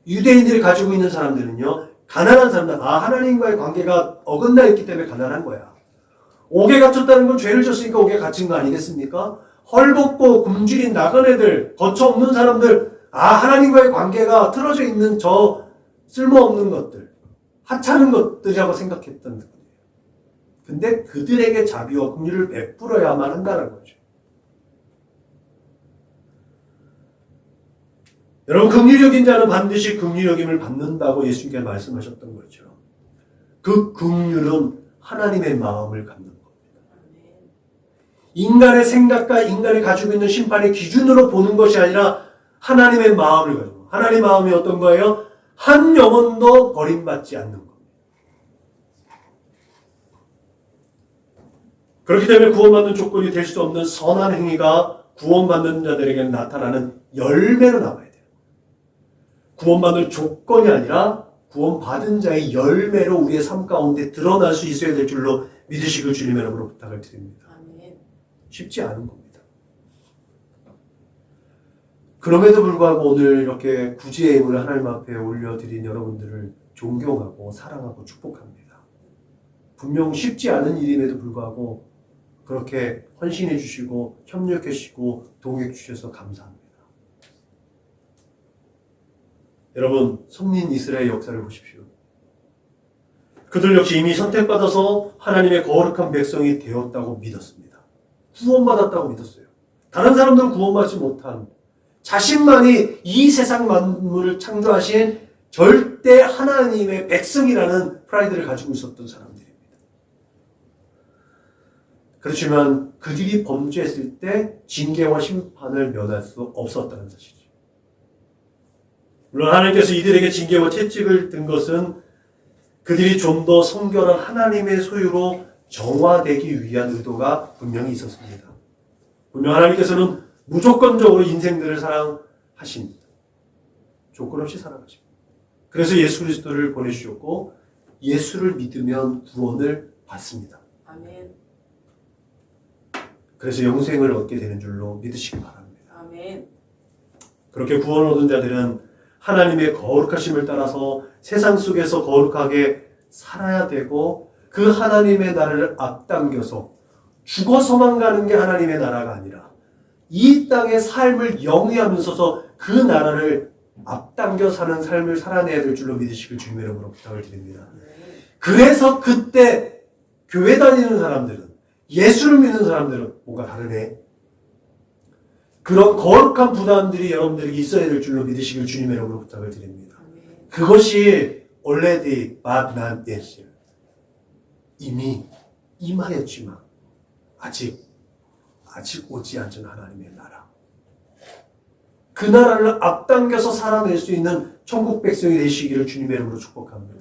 Speaker 1: 유대인들이 가지고 있는 사람들은요, 가난한 사람들, 하나님과의 관계가 어긋나 있기 때문에 가난한 거야. 옥에 갇혔다는 건 죄를 졌으니까 옥에 갇힌 거 아니겠습니까? 헐벗고 굶주린 나그네들, 거처 없는 사람들, 하나님과의 관계가 틀어져 있는 저 쓸모없는 것들, 하찮은 것들이라고 생각했던 거예요. 근데 그들에게 자비와 긍휼을 베풀어야만 한다는 거죠. 여러분, 긍휼히 여긴 자는 반드시 긍휼히 여김을 받는다고 예수님께서 말씀하셨던 거죠. 그 긍휼은 하나님의 마음을 갖는 겁니다. 인간의 생각과 인간이 가지고 있는 심판의 기준으로 보는 것이 아니라 하나님의 마음을 가지고, 하나님의 마음이 어떤 거예요? 한 영혼도 버림받지 않는 겁니다. 그렇기 때문에 구원받는 조건이 될 수 없는 선한 행위가 구원받는 자들에게 나타나는 열매로 나와야 돼요. 구원받는 조건이 아니라 구원받은 자의 열매로 우리의 삶 가운데 드러날 수 있어야 될 줄로 믿으시길 주님의 이름으로 부탁을 드립니다. 쉽지 않은 겁니다. 그럼에도 불구하고 오늘 이렇게 구제의 힘을 하나님 앞에 올려드린 여러분들을 존경하고 사랑하고 축복합니다. 분명 쉽지 않은 일임에도 불구하고 그렇게 헌신해 주시고 협력해 주시고 동행해 주셔서 감사합니다. 여러분, 성민 이스라엘 역사를 보십시오. 그들 역시 이미 선택받아서 하나님의 거룩한 백성이 되었다고 믿었습니다. 구원받았다고 믿었어요. 다른 사람들은 구원받지 못한, 자신만이 이 세상 만물을 창조하신 절대 하나님의 백성이라는 프라이드를 가지고 있었던 사람들입니다. 그렇지만 그들이 범죄했을 때 징계와 심판을 면할 수 없었다는 사실이죠. 물론 하나님께서 이들에게 징계와 채찍을 든 것은 그들이 좀 더 성결한 하나님의 소유로 정화되기 위한 의도가 분명히 있었습니다. 분명 하나님께서는 무조건적으로 인생들을 사랑하십니다. 조건 없이 사랑하십니다. 그래서 예수 그리스도를 보내주셨고 예수를 믿으면 구원을 받습니다.
Speaker 3: 아멘.
Speaker 1: 그래서 영생을 얻게 되는 줄로 믿으시기 바랍니다.
Speaker 3: 아멘.
Speaker 1: 그렇게 구원을 얻은 자들은 하나님의 거룩하심을 따라서 세상 속에서 거룩하게 살아야 되고 그 하나님의 나라를 앞당겨서 죽어서만 가는 게 하나님의 나라가 아니라 이 땅의 삶을 영위하면서 그 나라를 앞당겨 사는 삶을 살아내야 될 줄로 믿으시길 주님의 이름으로 부탁을 드립니다. 그래서 그때 교회 다니는 사람들은, 예수를 믿는 사람들은 뭔가 다르네. 그런 거룩한 부담들이 여러분들에게 있어야 될 줄로 믿으시길 주님의 이름으로 부탁을 드립니다. 그것이 already but not yet, 이미 임하였지만 아직 오지 않은 하나님의 나라, 그 나라를 앞당겨서 살아낼 수 있는 천국 백성이 되시기를 주님의 이름으로 축복합니다.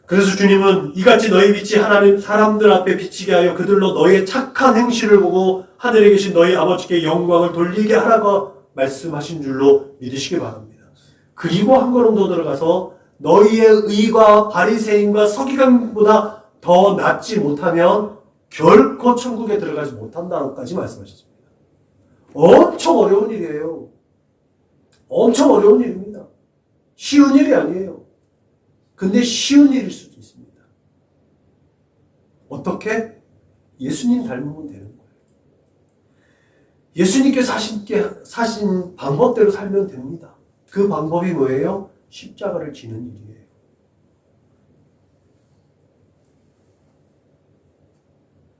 Speaker 1: 그래서 주님은 이같이 너희 빛이 하나님 사람들 앞에 비치게 하여 그들로 너희의 착한 행실을 보고 하늘에 계신 너희 아버지께 영광을 돌리게 하라고 말씀하신 줄로 믿으시기 바랍니다. 그리고 한 걸음 더 들어가서 너희의 의가 바리새인과 서기관보다 더 낫지 못하면 결코 천국에 들어가지 못한다고까지 말씀하셨습니다. 엄청 어려운 일이에요. 엄청 어려운 일입니다. 쉬운 일이 아니에요. 근데 쉬운 일일 수도 있습니다. 어떻게? 예수님 닮으면 되는 거예요. 예수님께서 사신 방법대로 살면 됩니다. 그 방법이 뭐예요? 십자가를 지는 일이에요.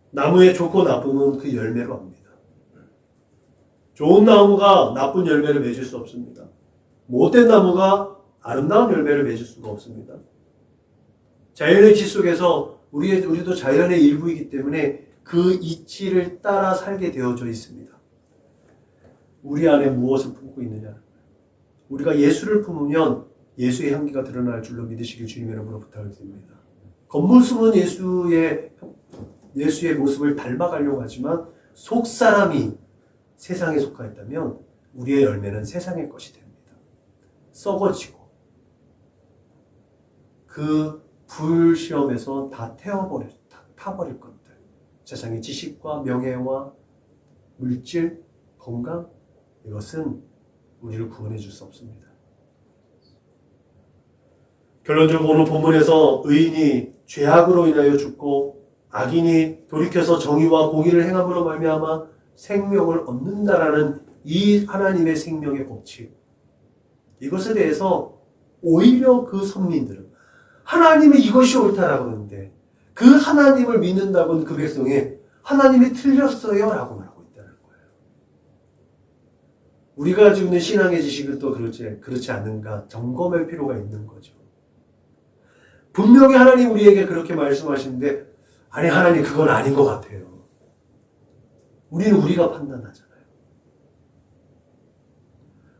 Speaker 1: 나무의 좋고 나쁨은 그 열매로 합니다. 좋은 나무가 나쁜 열매를 맺을 수 없습니다. 못된 나무가 아름다운 열매를 맺을 수가 없습니다. 자연의 질 속에서 우리도 자연의 일부이기 때문에 그 이치를 따라 살게 되어져 있습니다. 우리 안에 무엇을 품고 있느냐? 우리가 예수를 품으면 예수의 향기가 드러날 줄로 믿으시길 주님의 이름으로 부탁을 드립니다. 겉모습은 예수의 모습을 닮아가려고 하지만 속사람이 세상에 속하였다면 우리의 열매는 세상의 것이 됩니다. 썩어지고 그 불시험에서 다 타버릴 것들. 세상의 지식과 명예와 물질, 건강, 이것은 우리를 구원해 줄 수 없습니다. 결론적으로 오늘 본문에서 의인이 죄악으로 인하여 죽고 악인이 돌이켜서 정의와 공의를 행함으로 말미암아 생명을 얻는다라는 이 하나님의 생명의 법칙, 이것에 대해서 오히려 그 선민들은 하나님이 이것이 옳다라고 하는데 그 하나님을 믿는다고는 그 백성이 하나님이 틀렸어요 라고 말하고 있다는 거예요. 우리가 가지고 있는 신앙의 지식은 또 그렇지 않은가 점검할 필요가 있는 거죠. 분명히 하나님 우리에게 그렇게 말씀하시는데 아니 하나님 그건 아닌 것 같아요. 우리는 우리가 판단하잖아요.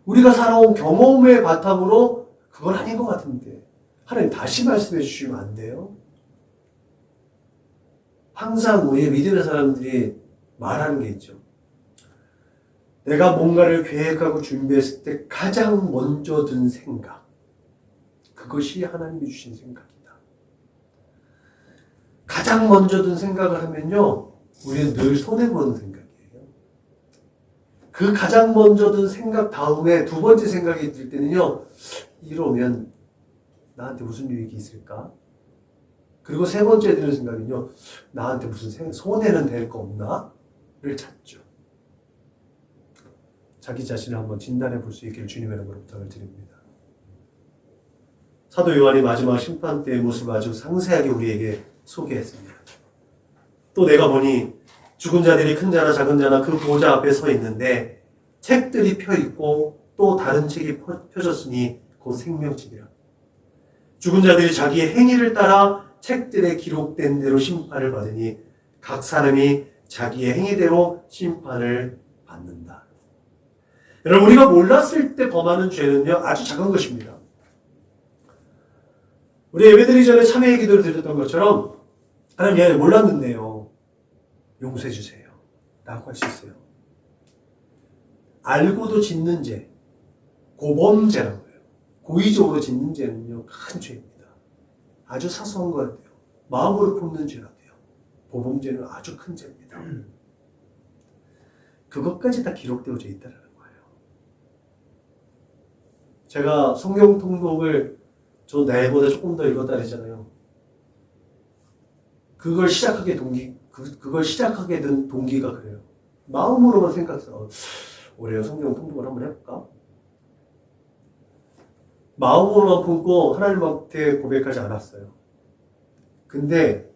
Speaker 1: 우리가 살아온 경험의 바탕으로 그건 아닌 것 같은데 하나님 다시 말씀해 주시면 안 돼요? 항상 우리의 믿음의 사람들이 말하는 게 있죠. 내가 뭔가를 계획하고 준비했을 때 가장 먼저 든 생각, 그것이 하나님이 주신 생각이다. 가장 먼저 든 생각을 하면요, 우리는 늘 손해보는 생각이에요. 그 가장 먼저 든 생각 다음에 두 번째 생각이 들 때는요, 이러면 나한테 무슨 유익이 있을까? 그리고 세 번째 드는 생각은요, 나한테 무슨 손해는 될 거 없나? 를 찾죠. 자기 자신을 한번 진단해 볼 수 있기를 주님의 이름으로 부탁을 드립니다. 사도 요한이 마지막 심판 때의 모습을 아주 상세하게 우리에게 소개했습니다. 또 내가 보니 죽은 자들이 큰 자나 작은 자나 그 보좌 앞에 서 있는데 책들이 펴 있고 또 다른 책이 펴졌으니 곧 생명책이라. 죽은 자들이 자기의 행위를 따라 책들에 기록된 대로 심판을 받으니 각 사람이 자기의 행위대로 심판을 받는다. 여러분, 우리가 몰랐을 때 범하는 죄는요, 아주 작은 것입니다. 우리 예배드리기 전에 참회의 기도를 드렸던 것처럼 하나님 몰랐는데요, 용서해 주세요 라고 할 수 있어요. 알고도 짓는 죄, 고범죄라고 해요. 고의적으로 짓는 죄는요, 큰 죄입니다. 아주 사소한 것 같아요. 마음으로 품는 죄 같아요. 보범죄는 아주 큰 죄입니다. 그것까지 다 기록되어져 있다는 거예요. 제가 성경 통독을 저 나이보다 조금 더 읽었다 그랬잖아요. 그걸 시작하게 된 동기가 그래요. 마음으로만 생각해서 올해 성경 통독을 한번 해볼까? 마음으로만 품고 하나님한테 고백하지 않았어요. 근데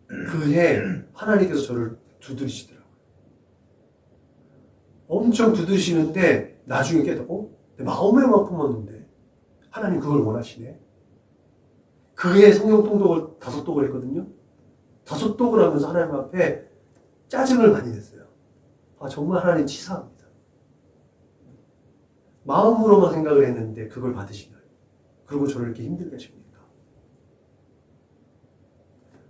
Speaker 1: 그해 하나님께서 저를 두드리시더라고요. 엄청 두드리시는데 나중에 깨닫고 내 마음에만 품었는데 하나님 그걸 원하시네. 그해 성경 통독을 5독을 했거든요. 5독을 하면서 하나님 앞에 짜증을 많이 냈어요. 아, 정말 하나님 치사합니다. 마음으로만 생각을 했는데 그걸 받으시나요? 그리고 저를 이렇게 힘들게 하십니까?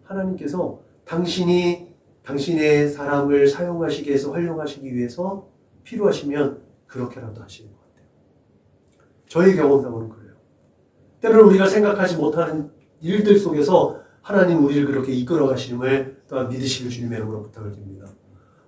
Speaker 1: 하나님께서 당신의 사람을 사용하시기 위해서, 활용하시기 위해서 필요하시면 그렇게라도 하시는 것 같아요. 저희 경험상으로는 그래요. 때로는 우리가 생각하지 못하는 일들 속에서 하나님 우리를 그렇게 이끌어 가시는 또한 믿으시길 주님의 이름으로 부탁을 드립니다.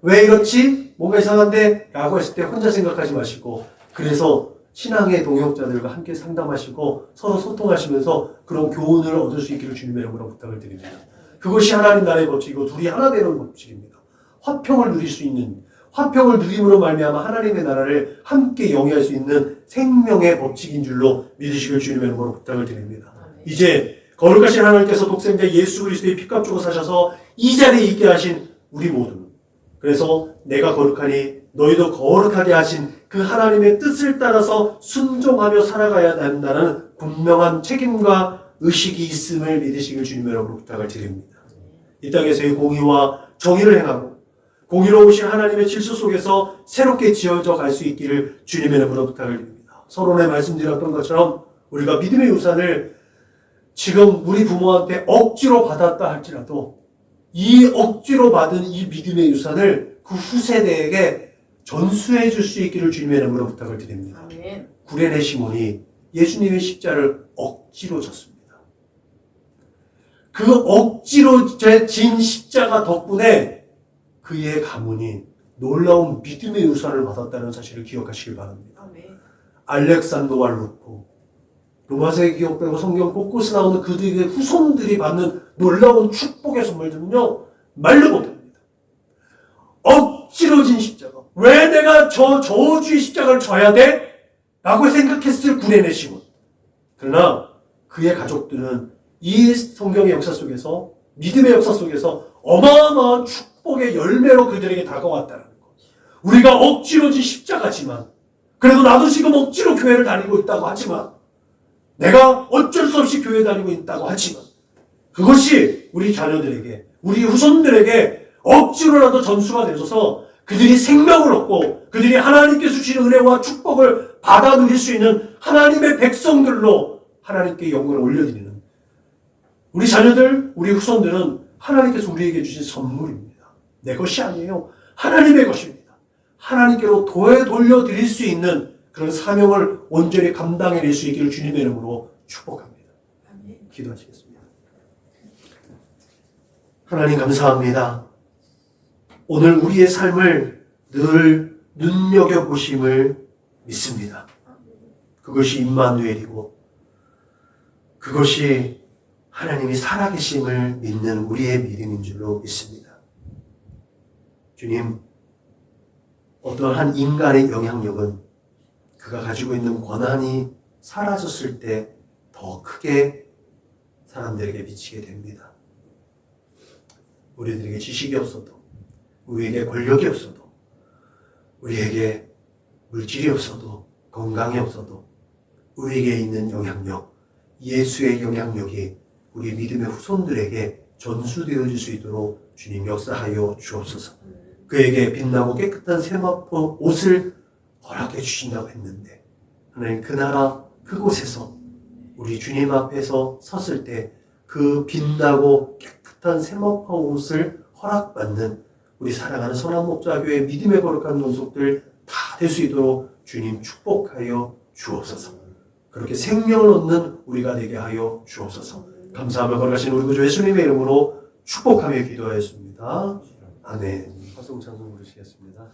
Speaker 1: 왜 이렇지? 뭔가 이상한데? 라고 했을 때 혼자 생각하지 마시고, 그래서 신앙의 동역자들과 함께 상담하시고 서로 소통하시면서 그런 교훈을 얻을 수 있기를 주님의 이름으로 부탁을 드립니다. 그것이 하나님 나라의 법칙이고 둘이 하나 되는 법칙입니다. 화평을 누릴 수 있는, 화평을 누림으로 말미암아 하나님의 나라를 함께 영위할 수 있는 생명의 법칙인 줄로 믿으시길 주님의 이름으로 부탁을 드립니다. 이제 거룩하신 하나님께서 독생자 예수 그리스도의 피값 주고 사셔서 이 자리에 있게 하신 우리 모두, 그래서 내가 거룩하니 너희도 거룩하게 하신 그 하나님의 뜻을 따라서 순종하며 살아가야 한다는 분명한 책임과 의식이 있음을 믿으시길 주님의 이름으로 부탁을 드립니다. 이 땅에서의 공의와 정의를 행하고 공의로우신 하나님의 질서 속에서 새롭게 지어져 갈 수 있기를 주님의 이름으로 부탁을 드립니다. 서론에 말씀드렸던 것처럼 우리가 믿음의 유산을 지금 우리 부모한테 억지로 받았다 할지라도 이 억지로 받은 이 믿음의 유산을 그 후세대에게 전수해 줄 수 있기를 주님의 이름으로 부탁을 드립니다. 구레네 시몬이 예수님의 십자를 억지로 졌습니다. 그 억지로 진 십자가 덕분에 그의 가문이 놀라운 믿음의 유산을 받았다는 사실을 기억하시길 바랍니다. 알렉산더와 루포, 로마서에 기록되고 성경 곳곳에 나오는 그들의 후손들이 받는 놀라운 축복의 선물들은요, 말로 못합니다. 억지로 진 십자가. 왜 내가 저주의 십자가를 져야 돼? 라고 생각했을 구레네 시몬. 그러나 그의 가족들은 이 성경의 역사 속에서, 믿음의 역사 속에서 어마어마한 축복의 열매로 그들에게 다가왔다는 것. 우리가 억지로 진 십자가지만, 그래도 나도 지금 억지로 교회를 다니고 있다고 하지만, 내가 어쩔 수 없이 교회 다니고 있다고 하지만, 그것이 우리 자녀들에게, 우리 후손들에게 억지로라도 전수가 되어서 그들이 생명을 얻고 그들이 하나님께서 주신 은혜와 축복을 받아 누릴 수 있는 하나님의 백성들로 하나님께 영광을 올려드리는, 우리 자녀들, 우리 후손들은 하나님께서 우리에게 주신 선물입니다. 내 것이 아니에요. 하나님의 것입니다. 하나님께로 돌려드릴 수 있는 그런 사명을 온전히 감당해낼 수 있기를 주님의 이름으로 축복합니다. 기도하시겠습니다. 하나님 감사합니다. 오늘 우리의 삶을 늘 눈여겨보심을 믿습니다. 그것이 임마누엘이고 그것이 하나님이 살아계심을 믿는 우리의 믿음인 줄로 믿습니다. 주님, 어떠한 인간의 영향력은 그가 가지고 있는 권한이 사라졌을 때 더 크게 사람들에게 미치게 됩니다. 우리들에게 지식이 없어도, 우리에게 권력이 없어도, 우리에게 물질이 없어도, 건강이 없어도 우리에게 있는 영향력, 예수의 영향력이 우리 믿음의 후손들에게 전수되어질 수 있도록 주님 역사하여 주옵소서. 그에게 빛나고 깨끗한 세마포 옷을 허락해 주신다고 했는데, 하나님 그 나라 그곳에서 우리 주님 앞에서 섰을 때 그 빛나고 깨끗한 세마포 옷을 허락받는 우리 사랑하는 선한목자교회 믿음의 거룩한 don속들 다 될 수 있도록 주님 축복하여 주옵소서. 그렇게 생명을 얻는 우리가 되게 하여 주옵소서. 감사하며 걸어가신 우리 구주 예수님의 이름으로 축복하며 기도하였습니다. 아멘. 화성 찬송 부르시겠습니다.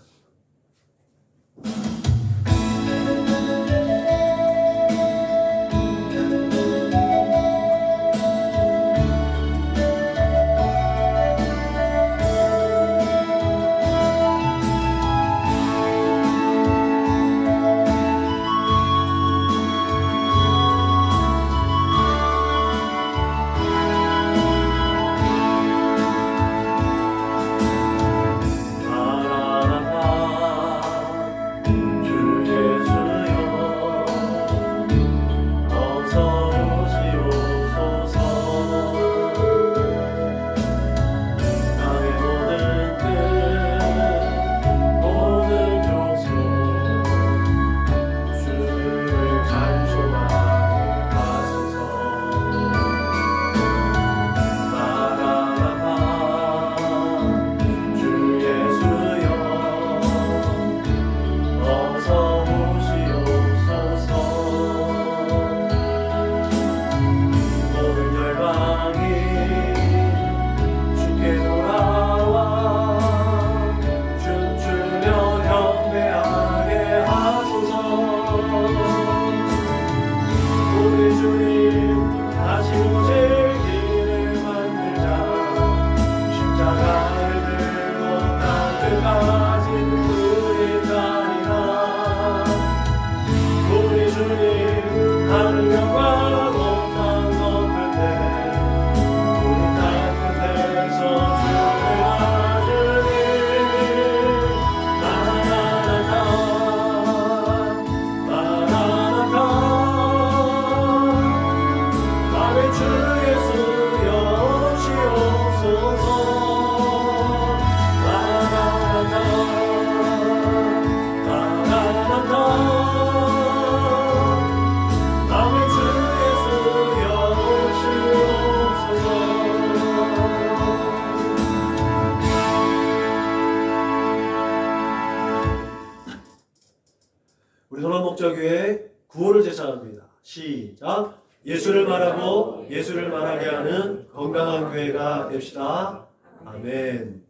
Speaker 1: 우리 선한목자교회 구호를 제창합니다. 시작. 예수를 말하고 예수를 말하게 하는 건강한 교회가 됩시다. 아멘.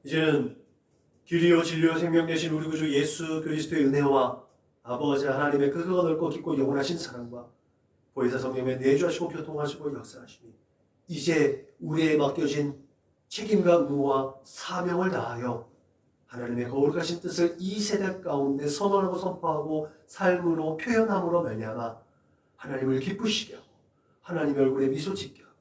Speaker 1: 이제는 길이요 진리요 생명 되신 우리 구주 예수 그리스도의 은혜와 아버지 하나님의 크고 넓고 깊고 영원하신 사랑과 보혜사 성령의 내주하시고 교통하시고 역사하시니 이제 우리에 맡겨진 책임과 의무와 사명을 다하여 하나님의 거룩하신 뜻을 이 세대 가운데 선언하고 선포하고 삶으로 표현함으로 말미암아 하나님을 기쁘시게 하고 하나님의 얼굴에 미소 짓게 하고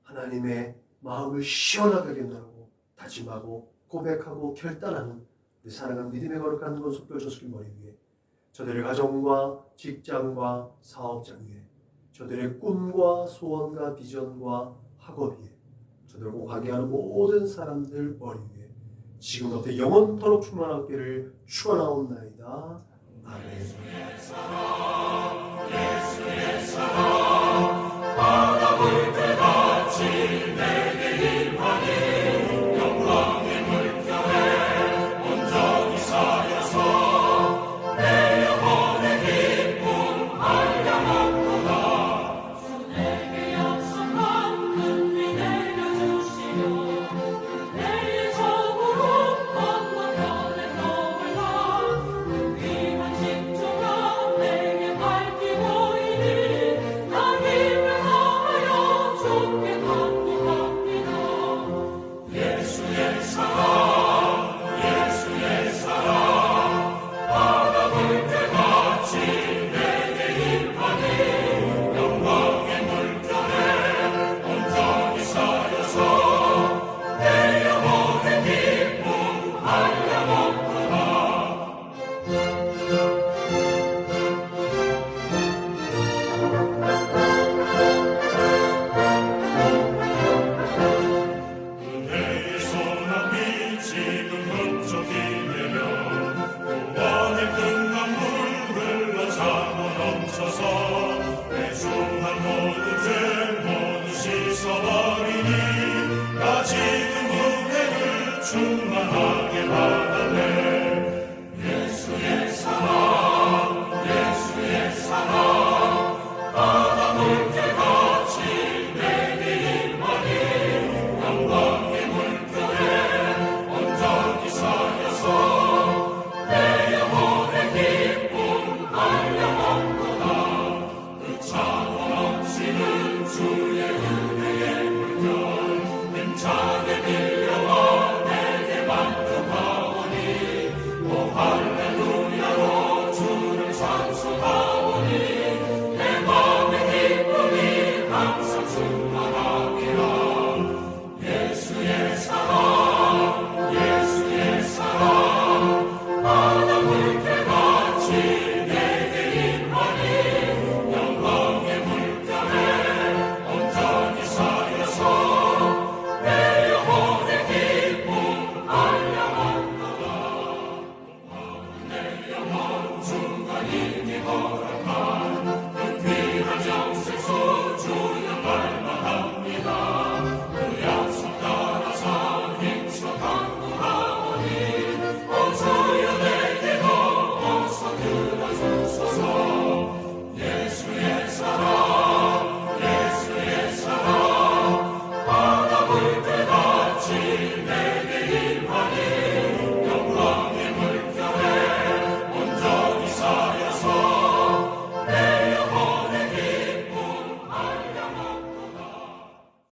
Speaker 1: 하나님의 마음을 시원하게 견하고 다짐하고 고백하고 결단하는 우리 사랑하는 믿음의 거룩한 권속별 조수길 머리 위에 저들의 가정과 직장과 사업장 위에 저들의 꿈과 소원과 비전과 학업 위에 저들과 관계하는 모든 사람들 머리 위에 지금부터 영원토록 충만하기를 축원하옵나이다. 아멘.